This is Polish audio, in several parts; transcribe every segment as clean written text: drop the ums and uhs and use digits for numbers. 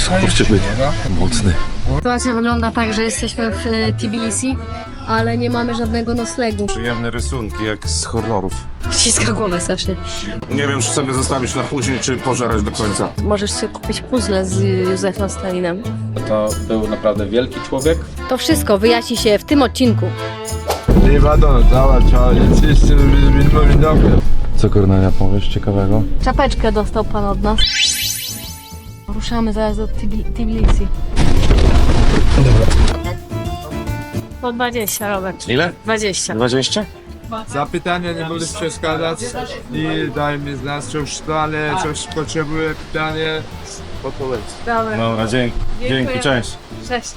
Powszechny, mocny. Sytuacja wygląda tak, że jesteśmy w Tbilisi, ale nie mamy żadnego noclegu. Przyjemne rysunki, jak z horrorów. Ściska głowę strasznie. Nie wiem, czy sobie zostawić na później, czy pożerać do końca. Możesz sobie kupić puzzle z Józefem Stalinem. To był naprawdę wielki człowiek. To wszystko wyjaśni się w tym odcinku. Co, Kornelia, powiesz ciekawego? Czapeczkę dostał pan od nas. Ruszamy zaraz do Tbilisi. Po 20, Robert. Ile? 20. 20? Zapytania nie będę przeszkadzać i daj mi znać coś dalej, coś potrzebuje pytanie, odpowiedź. Dobra. Dobra, dzięki, cześć. Cześć.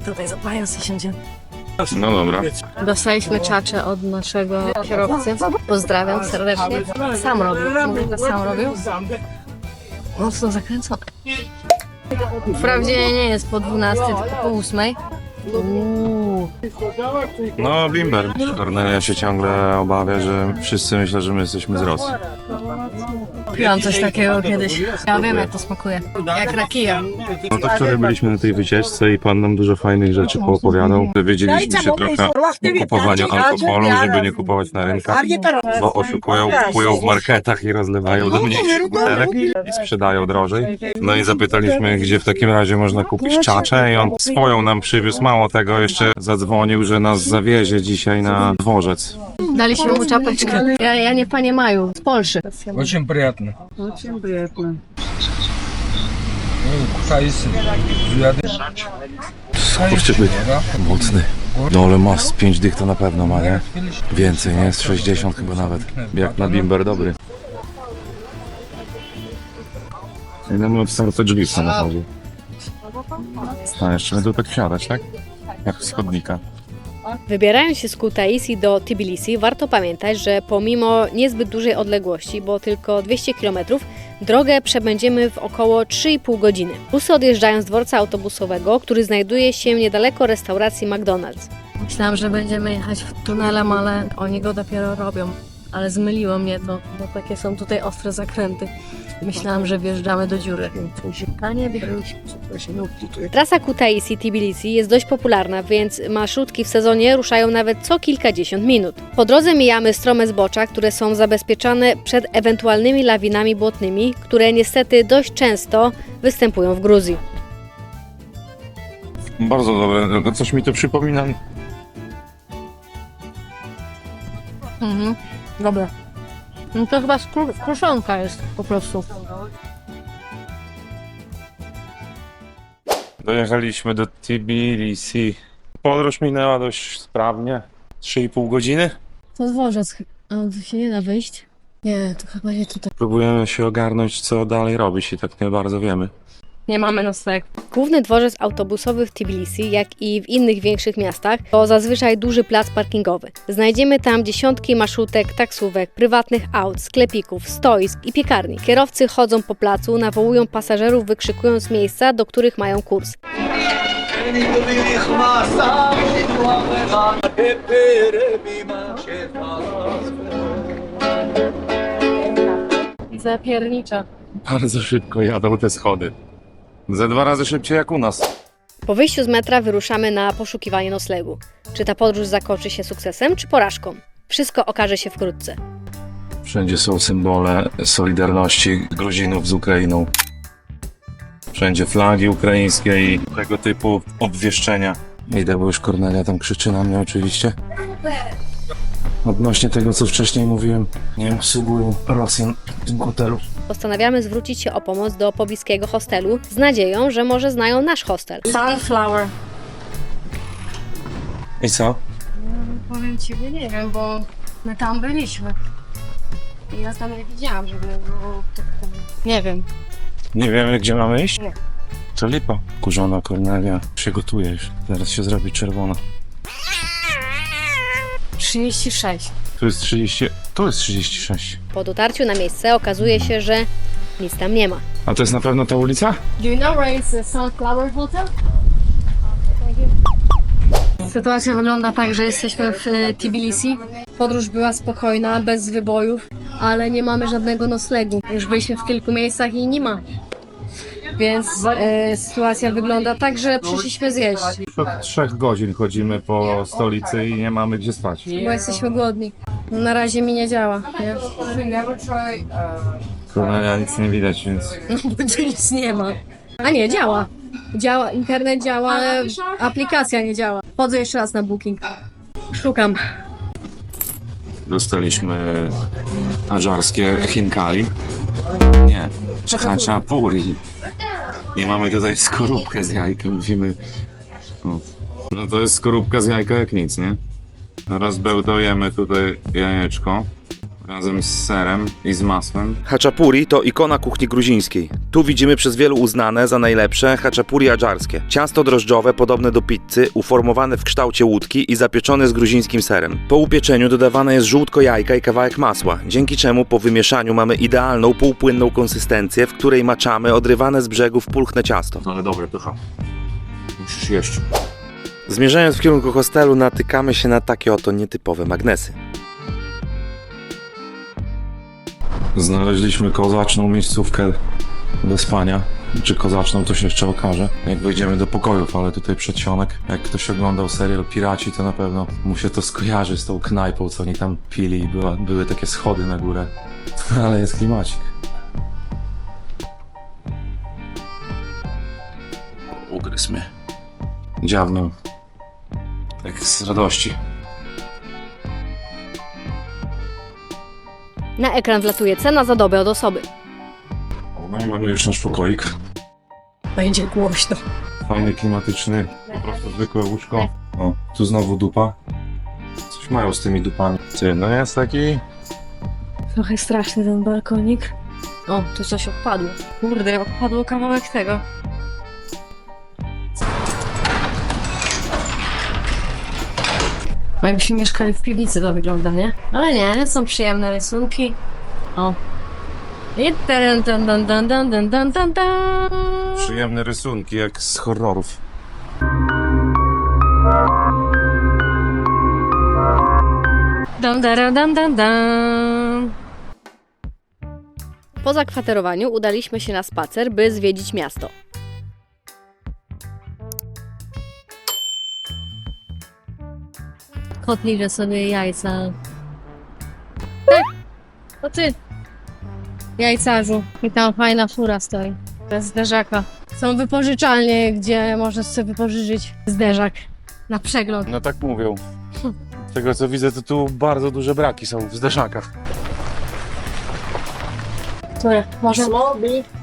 Tutaj za panią siądziemy. No dobra. Dostaliśmy czacze od naszego kierowcy. Pozdrawiam serdecznie. Sam robił. Mówię, że sam robił. Mocno zakręcony. Wprawdzie nie jest po 12, tylko po 8. No, bimber. Kornelia się ciągle obawia, że wszyscy myślą, że my jesteśmy z Rosji. Piłam coś takiego kiedyś. Ja wiem, jak to smakuje. Jak rakija. No to wczoraj byliśmy na tej wycieczce i pan nam dużo fajnych rzeczy poopowiadał. Dowiedzieliśmy się trochę o kupowaniu alkoholu, żeby nie kupować na rynkach, bo oszukują, kupują w marketach i rozlewają do mniejszych butelek i sprzedają drożej. No i zapytaliśmy, gdzie w takim razie można kupić czacze i on swoją nam przywiózł. Mało tego, jeszcze zadzwonił, że nas zawiezie dzisiaj na dworzec. Daliśmy mu czapeczkę. Ja nie panie Maju, z Polszy. Очень приятно. Очень приятно. Kutaisy. Powszechny, mocny. No ale ma z 5 dych to na pewno ma, nie? Więcej, nie? Z 60 chyba nawet. Jak na bimber dobry. I no mamy otwarte drzwi w samochodzie. A jeszcze będą tak wsiadać, tak? Jak z chodnika. Wybierając się z Kutaisi do Tbilisi, warto pamiętać, że pomimo niezbyt dużej odległości, bo tylko 200 km, drogę przebędziemy w około 3,5 godziny. Busy odjeżdżają z dworca autobusowego, który znajduje się niedaleko restauracji McDonald's. Myślałam, że będziemy jechać tunelem, ale oni go dopiero robią. Ale zmyliło mnie to, bo takie są tutaj ostre zakręty. Myślałam, że wjeżdżamy do dziury. A nie wjechaliśmy. Trasa Kutaisi-Tbilisi jest dość popularna, więc marszrutki w sezonie ruszają nawet co kilkadziesiąt minut. Po drodze mijamy strome zbocza, które są zabezpieczane przed ewentualnymi lawinami błotnymi, które niestety dość często występują w Gruzji. Bardzo dobre, tylko coś mi to przypomina. Dobra. No to chyba kruszonka jest po prostu. Dojechaliśmy do Tbilisi. Podróż minęła dość sprawnie. 3,5 godziny. To dworzec. A tu się nie da wyjść? Nie, to chyba nie tutaj. Próbujemy się ogarnąć, co dalej robić i tak nie bardzo wiemy. Nie mamy nocleg. Główny dworzec autobusowy w Tbilisi, jak i w innych większych miastach, to zazwyczaj duży plac parkingowy. Znajdziemy tam dziesiątki marszrutek, taksówek, prywatnych aut, sklepików, stoisk i piekarni. Kierowcy chodzą po placu, nawołują pasażerów, wykrzykując miejsca, do których mają kurs. Zapiernicza. Bardzo szybko jadą te schody. Ze 2 razy szybciej jak u nas. Po wyjściu z metra wyruszamy na poszukiwanie noclegu. Czy ta podróż zakończy się sukcesem, czy porażką? Wszystko okaże się wkrótce. Wszędzie są symbole solidarności Gruzinów z Ukrainą. Wszędzie flagi ukraińskie i tego typu obwieszczenia. Idę, bo już Kornelia tam krzyczy na mnie oczywiście. Odnośnie tego, co wcześniej mówiłem, nie obsługują Rosjan w tym hotelu. Postanawiamy zwrócić się o pomoc do pobliskiego hostelu z nadzieją, że może znają nasz hostel. Sunflower. I co? Powiem ci, że nie wiem, bo my tam byliśmy. I ja tam nie widziałam, żeby było... Nie wiem. Nie wiemy, gdzie mamy iść? Nie. To lipa. Kurzona Kornelia się gotuje już. Zaraz się zrobi czerwona. 36. Tu jest 30, tu jest 36. Po dotarciu na miejsce okazuje się, że nic tam nie ma. A to jest na pewno ta ulica? Do you know where is the Sunflower Hotel? Sytuacja wygląda tak, że jesteśmy w Tbilisi. Podróż była spokojna, bez wybojów. ale nie mamy żadnego noclegu. Już byliśmy w kilku miejscach i nie ma. Więc sytuacja wygląda tak, że przyszliśmy zjeść, Od 3 godzin chodzimy po stolicy i nie mamy gdzie spać. bo jesteśmy głodni. No, na razie mi nie działa, nie? Kornelia, nic nie widać, więc... No bo tu nic nie ma. A nie, działa. Działa, internet działa, ale aplikacja nie działa. Wchodzę jeszcze raz na Booking. Szukam. Dostaliśmy adżarskie chinkali. Nie, haczapuri. I mamy tutaj skorupkę z jajkiem. Musimy... No to jest skorupka z jajka jak nic, nie? Teraz bełdujemy tutaj jajeczko razem z serem i z masłem. Haczapuri to ikona kuchni gruzińskiej. Tu widzimy przez wielu uznane za najlepsze haczapuri adżarskie. Ciasto drożdżowe podobne do pizzy, uformowane w kształcie łódki i zapieczone z gruzińskim serem. Po upieczeniu dodawane jest żółtko jajka i kawałek masła, dzięki czemu po wymieszaniu mamy idealną, półpłynną konsystencję, w której maczamy odrywane z brzegów pulchne ciasto. No ale dobre, pycha. Musisz jeść. Zmierzając w kierunku hostelu natykamy się na takie oto nietypowe magnesy. Znaleźliśmy kozaczną miejscówkę do spania. Czy kozaczną, to się jeszcze okaże, jak wejdziemy do pokojów, ale tutaj przedsionek. Jak ktoś oglądał serial Piraci, to na pewno mu się to skojarzy z tą knajpą, co oni tam pili i były takie schody na górę. Ale jest klimacik. Ugryzł mnie. Dziabnął. Tak z radości. Na ekran wlatuje cena za dobę od osoby. No i mamy już nasz pokoik. Będzie głośno. Fajny, klimatyczny, po prostu zwykłe łóżko. O, tu znowu dupa. Coś mają z tymi dupami. Ty, no jest taki... Trochę straszny ten balkonik. O, tu coś odpadło. Kurde, odpadło kawałek tego. No jakbyśmy mieszkali w piwnicy, to wygląda, nie? Ale nie, są przyjemne rysunki. O. I dan dan dan dan dan dan dan dan dan. Przyjemne rysunki, jak z horrorów. Dan dan dan dan dan. Po zakwaterowaniu udaliśmy się na spacer, by zwiedzić miasto. Kot liże sobie jajca. Tak, to ty. Jajcarzu. I tam fajna fura stoi. Bez zderzaka. Są wypożyczalnie, gdzie można sobie wypożyczyć zderzak na przegląd. No tak mówią. Z tego co widzę, to tu bardzo duże braki są w zderzakach. Które? Może...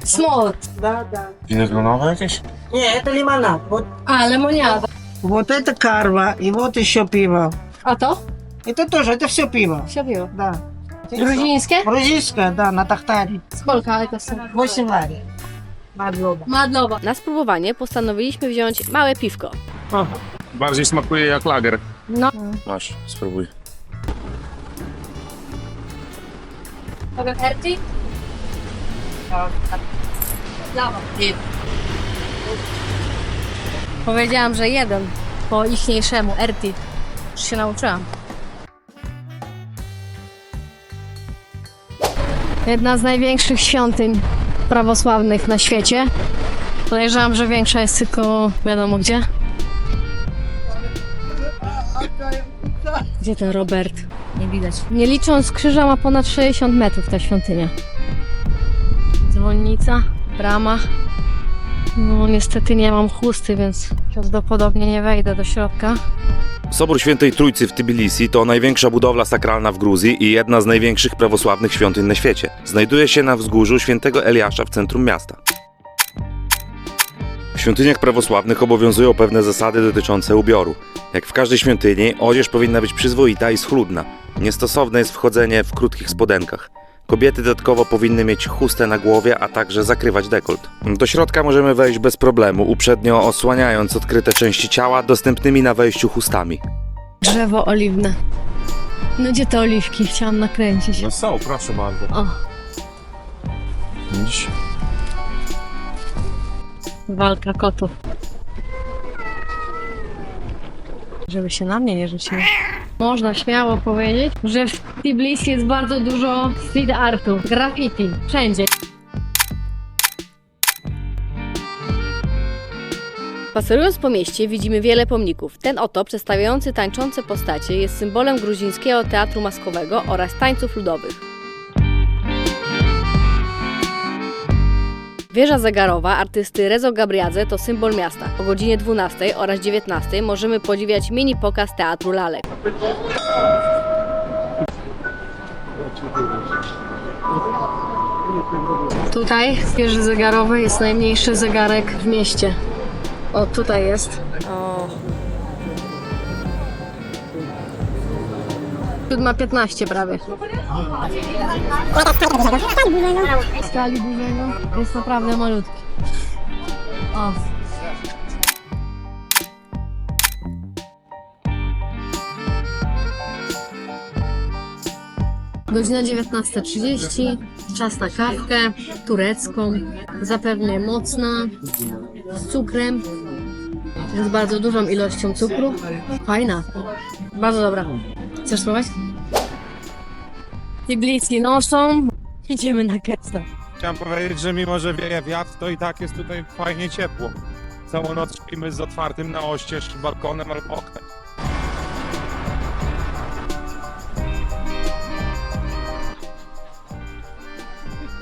Small. Да, да. Winogronnowe jakieś? Не, это лимонад. Вот, A, lemoniada. вот это карва, и вот еще пиво. A to? Это тоже, это все пиво. Siabiło. Да. Gruzińskie? Грузинское, да, на тахтаре. Skolka, ale to są. 8 лари. Мадлоба. Madlowa. Na spróbowanie postanowiliśmy wziąć małe piwko. Bardziej smakuje jak lager. No. Masz, spróbuj. Mogę herty? Lawa. Powiedziałam, że jeden. Po ichniejszemu. Erti. Już się nauczyłam. Jedna z największych świątyń prawosławnych na świecie. Podejrzewam, że większa jest tylko wiadomo gdzie. Gdzie ten Robert? Nie widać. Nie licząc krzyża ma ponad 60 metrów ta świątynia. Dzwonnica, brama. No niestety nie mam chusty, więc prawdopodobnie nie wejdę do środka. Sobór Świętej Trójcy w Tbilisi to największa budowla sakralna w Gruzji i jedna z największych prawosławnych świątyń na świecie. Znajduje się na wzgórzu Świętego Eliasza w centrum miasta. W świątyniach prawosławnych obowiązują pewne zasady dotyczące ubioru. Jak w każdej świątyni, odzież powinna być przyzwoita i schludna. Niestosowne jest wchodzenie w krótkich spodenkach. Kobiety dodatkowo powinny mieć chustę na głowie, a także zakrywać dekolt. Do środka możemy wejść bez problemu, uprzednio osłaniając odkryte części ciała dostępnymi na wejściu chustami. Drzewo oliwne. No gdzie te oliwki? Chciałam nakręcić. No są, proszę bardzo. O, Widzisz? walka kotów. Żeby się na mnie nie rzuciły. Można śmiało powiedzieć, że w Tbilisi jest bardzo dużo street artu, graffiti, wszędzie. Spacerując po mieście widzimy wiele pomników. Ten oto, przedstawiający tańczące postacie, jest symbolem gruzińskiego teatru maskowego oraz tańców ludowych. Wieża zegarowa artysty Rezo Gabriadze to symbol miasta. O godzinie 12 oraz 19 możemy podziwiać mini pokaz teatru lalek. Tutaj w wieży zegarowej jest najmniejszy zegarek w mieście. O, tutaj jest. O, 7:15 prawie. Skali dużego jest naprawdę malutki. O. Godzina 19:30, czas na kawkę turecką, zapewne mocna, z cukrem, z bardzo dużą ilością cukru. Fajna, bardzo dobra. Chcesz spróbować? Tbilisi noszą, idziemy na kesta. Chciałem powiedzieć, że mimo, że wieje wiatr, to i tak jest tutaj fajnie ciepło. Całą noc śpimy z otwartym na oścież balkonem albo oknem.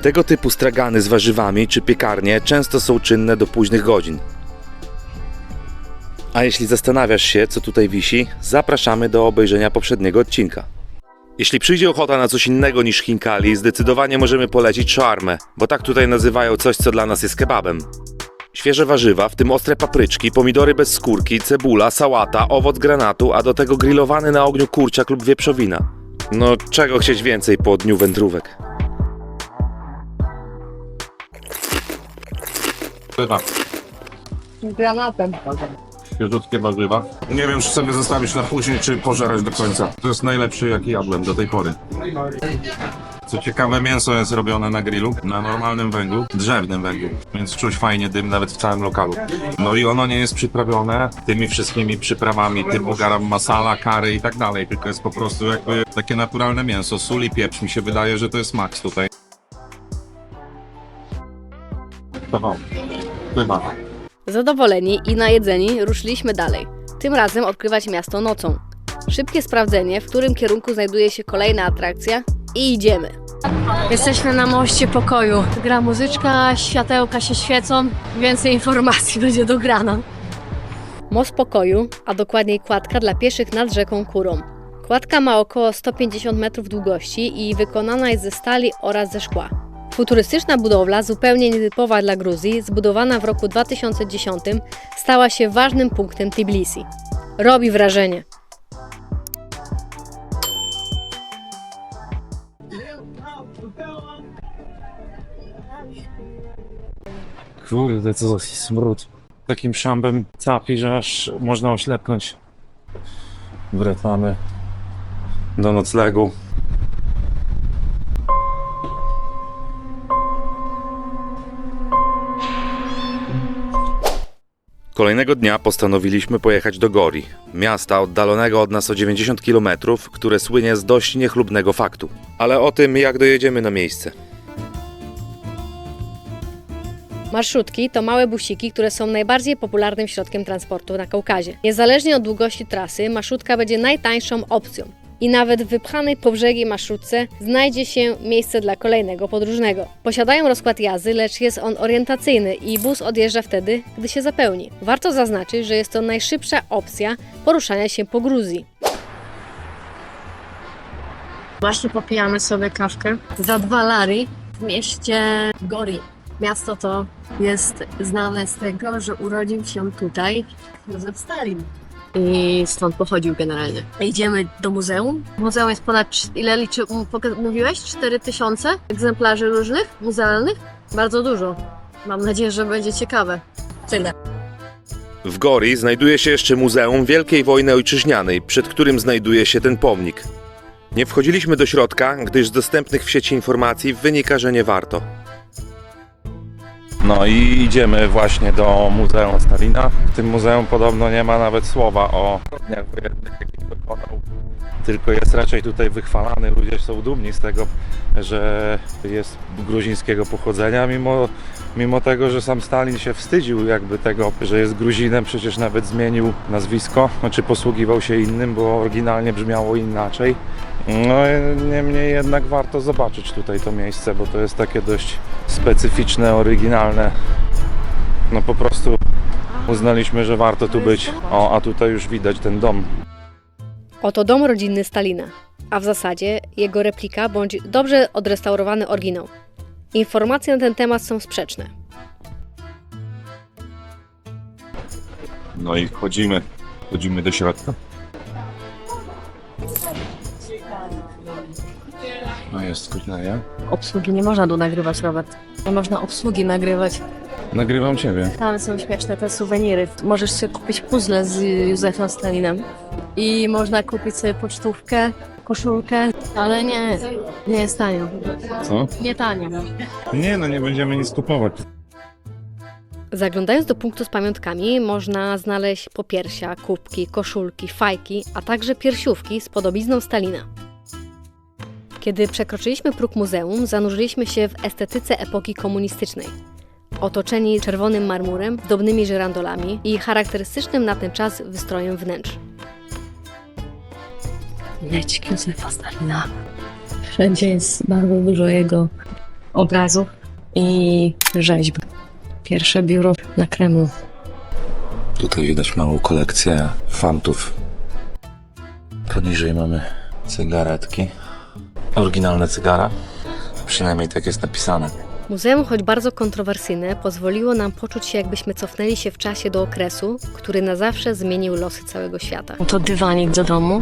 Tego typu stragany z warzywami czy piekarnie często są czynne do późnych godzin. A jeśli zastanawiasz się, co tutaj wisi, zapraszamy do obejrzenia poprzedniego odcinka. Jeśli przyjdzie ochota na coś innego niż chinkali, zdecydowanie możemy polecić shawarmę, bo tak tutaj nazywają coś, co dla nas jest kebabem. Świeże warzywa, w tym ostre papryczki, pomidory bez skórki, cebula, sałata, owoc granatu, a do tego grillowany na ogniu kurczak lub wieprzowina. No, czego chcieć więcej po dniu wędrówek? Granatem. Świeżutkie warzywa. Nie wiem, czy sobie zostawić na później, czy pożerać do końca. To jest najlepszy, jaki jadłem do tej pory. Co ciekawe, mięso jest robione na grillu, na normalnym węglu, drzewnym węglu, więc czuć fajnie dym nawet w całym lokalu. No i ono nie jest przyprawione tymi wszystkimi przyprawami typu garam masala, curry i tak dalej, tylko jest po prostu jakby takie naturalne mięso, sól i pieprz. Mi się wydaje, że to jest maks tutaj. To chyba. Zadowoleni i najedzeni ruszyliśmy dalej. Tym razem odkrywać miasto nocą. Szybkie sprawdzenie, w którym kierunku znajduje się kolejna atrakcja i idziemy. Jesteśmy na moście pokoju. Gra muzyczka, światełka się świecą. Więcej informacji będzie dograna. Most pokoju, a dokładniej kładka dla pieszych nad rzeką Kurą. Kładka ma około 150 metrów długości i wykonana jest ze stali oraz ze szkła. Futurystyczna budowla, zupełnie nietypowa dla Gruzji, zbudowana w roku 2010, stała się ważnym punktem Tbilisi. Robi wrażenie. Kurde, co za smród. Takim szambem capi, że aż można oślepnąć. Wracamy do noclegu. Kolejnego dnia postanowiliśmy pojechać do Gori, miasta oddalonego od nas o 90 km, które słynie z dość niechlubnego faktu. Ale o tym, jak dojedziemy na miejsce. Marszrutki to małe busiki, które są najbardziej popularnym środkiem transportu na Kaukazie. Niezależnie od długości trasy, marszrutka będzie najtańszą opcją. I nawet w wypchanej po brzegi marszrutce znajdzie się miejsce dla kolejnego podróżnego. Posiadają rozkład jazdy, lecz jest on orientacyjny i bus odjeżdża wtedy, gdy się zapełni. Warto zaznaczyć, że jest to najszybsza opcja poruszania się po Gruzji. Właśnie popijamy sobie kawkę za 2 lari w mieście Gori. Miasto to jest znane z tego, że urodził się tutaj Józef Stalin. I stąd pochodził generalnie. Idziemy do muzeum. Muzeum jest ile liczy, mówiłeś? 4000 egzemplarzy różnych, muzealnych? Bardzo dużo. Mam nadzieję, że będzie ciekawe. Tyle. W Gori znajduje się jeszcze Muzeum Wielkiej Wojny Ojczyźnianej, przed którym znajduje się ten pomnik. Nie wchodziliśmy do środka, gdyż z dostępnych w sieci informacji wynika, że nie warto. No i idziemy właśnie do Muzeum Stalina. W tym muzeum podobno nie ma nawet słowa o zbrodniach wojennych, jakie dokonał tylko jest raczej tutaj wychwalany. Ludzie są dumni z tego, że jest gruzińskiego pochodzenia, mimo tego, że sam Stalin się wstydził jakby tego, że jest Gruzinem, przecież nawet zmienił nazwisko, znaczy posługiwał się innym, bo oryginalnie brzmiało inaczej. No niemniej jednak warto zobaczyć tutaj to miejsce, bo to jest takie dość specyficzne, oryginalne. No po prostu uznaliśmy, że warto tu być. O, a tutaj już widać ten dom. Oto dom rodzinny Stalina, a w zasadzie jego replika bądź dobrze odrestaurowany oryginał. Informacje na ten temat są sprzeczne. No i wchodzimy do środka. No jest kuchnia. Obsługi nie można tu nagrywać, Robert. Nie można obsługi nagrywać. Nagrywam ciebie. Tam są śmieszne te suweniry. Możesz sobie kupić puzzle z Józefem Stalinem. I można kupić sobie pocztówkę, koszulkę, ale nie jest tanio. Co? Nie tanio. Nie, no nie będziemy nic kupować. Zaglądając do punktu z pamiątkami można znaleźć popiersia, kubki, koszulki, fajki, a także piersiówki z podobizną Stalina. Kiedy przekroczyliśmy próg muzeum, zanurzyliśmy się w estetyce epoki komunistycznej. Otoczeni czerwonym marmurem, zdobnymi żyrandolami i charakterystycznym na ten czas wystrojem wnętrz. Leci Józefa Stalina. Wszędzie jest bardzo dużo jego obrazów i rzeźb. Pierwsze biuro na Kremlu. Tutaj widać małą kolekcję fantów. Poniżej mamy cygaretki. Oryginalne cygara. Przynajmniej tak jest napisane. Muzeum, choć bardzo kontrowersyjne, pozwoliło nam poczuć się, jakbyśmy cofnęli się w czasie do okresu, który na zawsze zmienił losy całego świata. To dywanik do domu.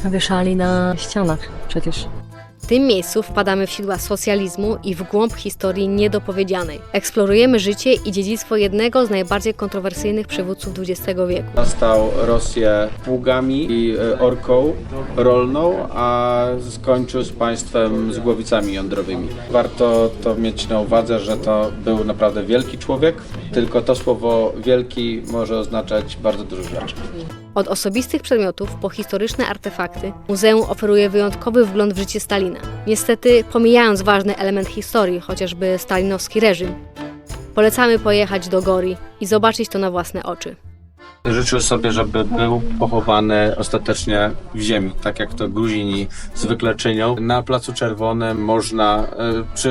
Wieszali na ścianach przecież. W tym miejscu wpadamy w sidła socjalizmu i w głąb historii niedopowiedzianej. Eksplorujemy życie i dziedzictwo jednego z najbardziej kontrowersyjnych przywódców XX wieku. Zastał Rosję pługami i orką rolną, a skończył z państwem z głowicami jądrowymi. Warto to mieć na uwadze, że to był naprawdę wielki człowiek, tylko to słowo wielki może oznaczać bardzo dużo rzeczy. Od osobistych przedmiotów po historyczne artefakty, muzeum oferuje wyjątkowy wgląd w życie Stalina. Niestety, pomijając ważny element historii, chociażby stalinowski reżim, polecamy pojechać do Gori i zobaczyć to na własne oczy. Życzył sobie, żeby był pochowany ostatecznie w ziemi, tak jak to Gruzini zwykle czynią. Na Placu Czerwonym można,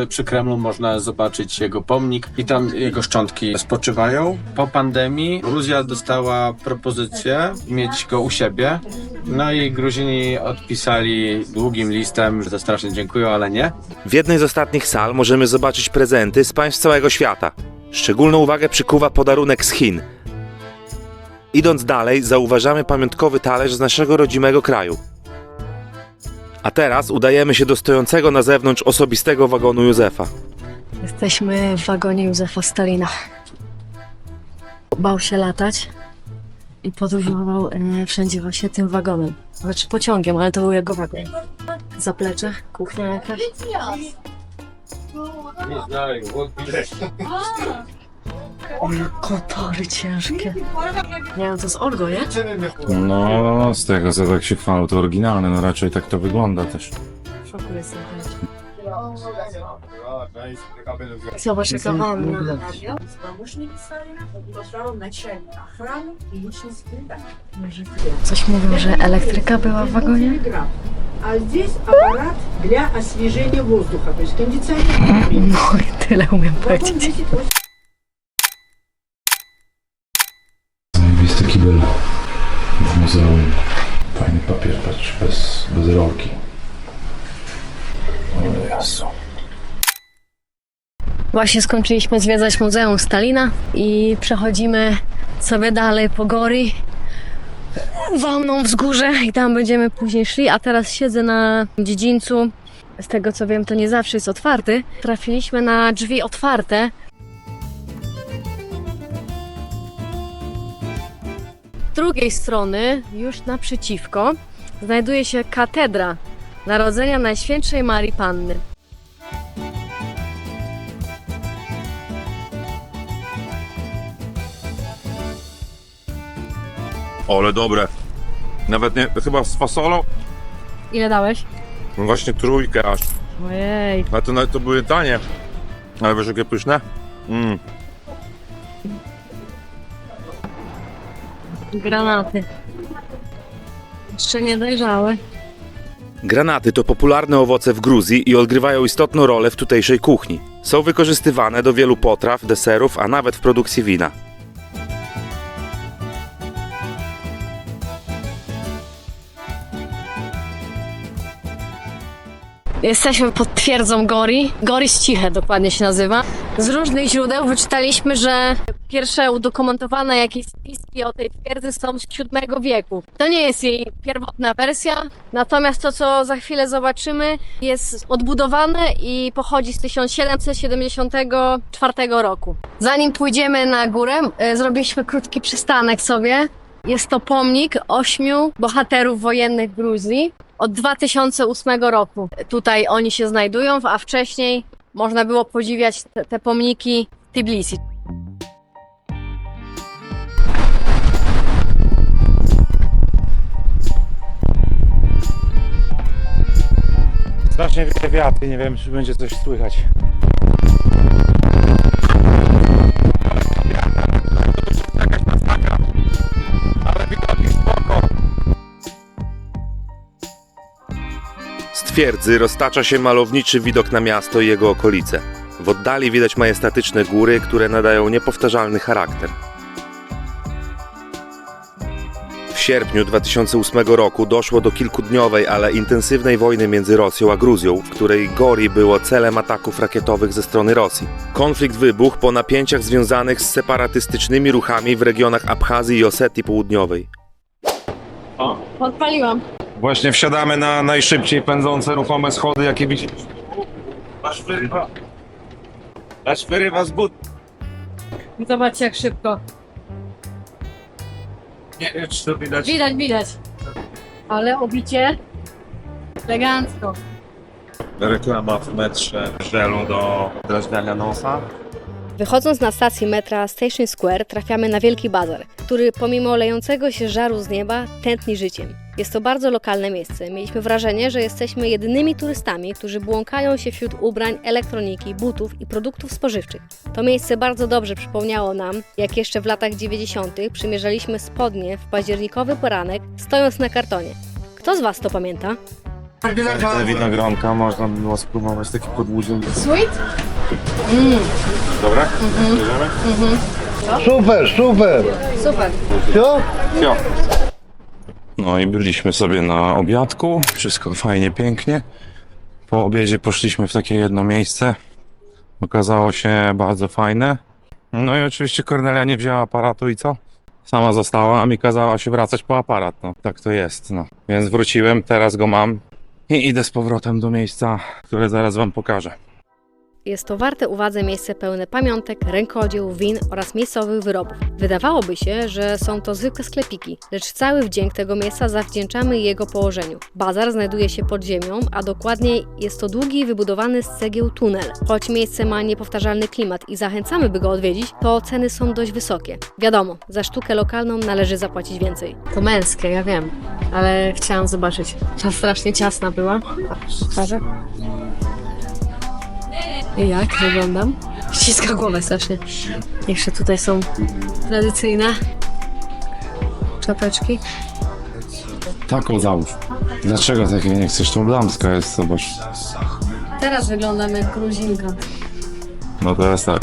przy Kremlu można zobaczyć jego pomnik i tam jego szczątki spoczywają. Po pandemii Gruzja dostała propozycję mieć go u siebie, no i Gruzini odpisali długim listem, że strasznie dziękują, ale nie. W jednej z ostatnich sal możemy zobaczyć prezenty z państw całego świata. Szczególną uwagę przykuwa podarunek z Chin. Idąc dalej, zauważamy pamiątkowy talerz z naszego rodzimego kraju. A teraz udajemy się do stojącego na zewnątrz osobistego wagonu Józefa. Jesteśmy w wagonie Józefa Stalina. Bał się latać i podróżował wszędzie właśnie tym wagonem. Znaczy pociągiem, ale to był jego wagon. Zaplecze, kuchnia jakaś. Kotory ciężkie. Nie wiem, to jest Orgo, nie? No, z tego co tak się chwalą, to oryginalne, no raczej tak to wygląda też. W szoku jestem. Zobacz, jaka wanna. Coś mówią, że elektryka była w wagonie? А здесь аппарат для освежения воздуха, то есть кондиционер. No i tyle umiem powiedzieć. Zajebisty kibel w muzeum. Fajny papier, patrz, bez rolki. O Jezu. Właśnie skończyliśmy zwiedzać Muzeum Stalina i przechodzimy sobie dalej po Gori, Wanną wzgórze i tam będziemy później szli, a teraz siedzę na dziedzińcu. Z tego co wiem, to nie zawsze jest otwarty. Trafiliśmy na drzwi otwarte. Z drugiej strony, już naprzeciwko, znajduje się katedra Narodzenia Najświętszej Marii Panny. Ale dobre. Nawet nie, chyba z fasolą. Ile dałeś? No właśnie trójkę aż. Ojej. A to były tanie. Ale wiesz jakie pyszne? Granaty. Jeszcze nie dojrzałe. Granaty to popularne owoce w Gruzji i odgrywają istotną rolę w tutejszej kuchni. Są wykorzystywane do wielu potraw, deserów, a nawet w produkcji wina. Jesteśmy pod twierdzą Gori. Gori Ciche dokładnie się nazywa. Z różnych źródeł wyczytaliśmy, że pierwsze udokumentowane jakieś spiski o tej twierdzy są z VII wieku. To nie jest jej pierwotna wersja, natomiast to, co za chwilę zobaczymy, jest odbudowane i pochodzi z 1774 roku. Zanim pójdziemy na górę, zrobiliśmy krótki przystanek sobie. Jest to pomnik 8 bohaterów wojennych Gruzji. Od 2008 roku tutaj oni się znajdują, a wcześniej można było podziwiać te pomniki w Tbilisi. Strasznie wieje wiatr i nie wiem, czy będzie coś słychać. Z twierdzy roztacza się malowniczy widok na miasto i jego okolice. W oddali widać majestatyczne góry, które nadają niepowtarzalny charakter. W sierpniu 2008 roku doszło do kilkudniowej, ale intensywnej wojny między Rosją a Gruzją, w której Gori było celem ataków rakietowych ze strony Rosji. Konflikt wybuchł po napięciach związanych z separatystycznymi ruchami w regionach Abchazji i Osetii Południowej. Odpaliłam. Właśnie wsiadamy na najszybciej pędzące ruchome schody, jakie widzicie. Aż wyrywa z but. Zobaczcie jak szybko. Nie wiem, czy to widać. Widać. Ale obicie elegancko. Reklama w metrze żelu do drażniania nosa. Wychodząc na stacji metra Station Square trafiamy na wielki bazar, który pomimo lejącego się żaru z nieba tętni życiem. Jest to bardzo lokalne miejsce. Mieliśmy wrażenie, że jesteśmy jedynymi turystami, którzy błąkają się wśród ubrań, elektroniki, butów i produktów spożywczych. To miejsce bardzo dobrze przypomniało nam, jak jeszcze w latach 90. przymierzaliśmy spodnie w październikowy poranek, stojąc na kartonie. Kto z Was to pamięta? Te winogronka można by było spróbować taki podłudzień. Sweet? Dobra? Bierzemy? Super, super. Super. Co? Jo. No i byliśmy sobie na obiadku, wszystko fajnie, pięknie. Po obiedzie poszliśmy w takie jedno miejsce. Okazało się bardzo fajne. No i oczywiście Kornelia nie wzięła aparatu i co? Sama została, a mi kazała się wracać po aparat. No tak to jest, no. Więc wróciłem, teraz go mam i idę z powrotem do miejsca, które zaraz wam pokażę. Jest to warte uwadze miejsce pełne pamiątek, rękodzieł, win oraz miejscowych wyrobów. Wydawałoby się, że są to zwykłe sklepiki, lecz cały wdzięk tego miejsca zawdzięczamy jego położeniu. Bazar znajduje się pod ziemią, a dokładniej jest to długi, wybudowany z cegieł tunel. Choć miejsce ma niepowtarzalny klimat i zachęcamy, by go odwiedzić, to ceny są dość wysokie. Wiadomo, za sztukę lokalną należy zapłacić więcej. To męskie, ja wiem, ale chciałam zobaczyć. Ta strasznie ciasna była. Pokażę. I jak wyglądam? Ściska głowę strasznie. Jeszcze tutaj są tradycyjne czapeczki. Taką załóż. Dlaczego takiej nie chcesz? To blamska jest, zobacz. Teraz wyglądam jak Gruzinka. No teraz tak.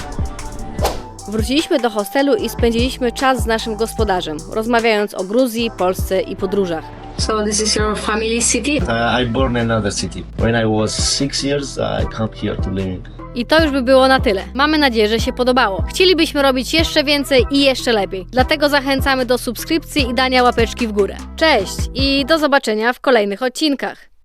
Wróciliśmy do hostelu i spędziliśmy czas z naszym gospodarzem, rozmawiając o Gruzji, Polsce i podróżach. So this is your family city? I born in another city. When I was 6 years, I come here to live. I to już by było na tyle. Mamy nadzieję, że się podobało. Chcielibyśmy robić jeszcze więcej i jeszcze lepiej. Dlatego zachęcamy do subskrypcji i dania łapeczki w górę. Cześć i do zobaczenia w kolejnych odcinkach.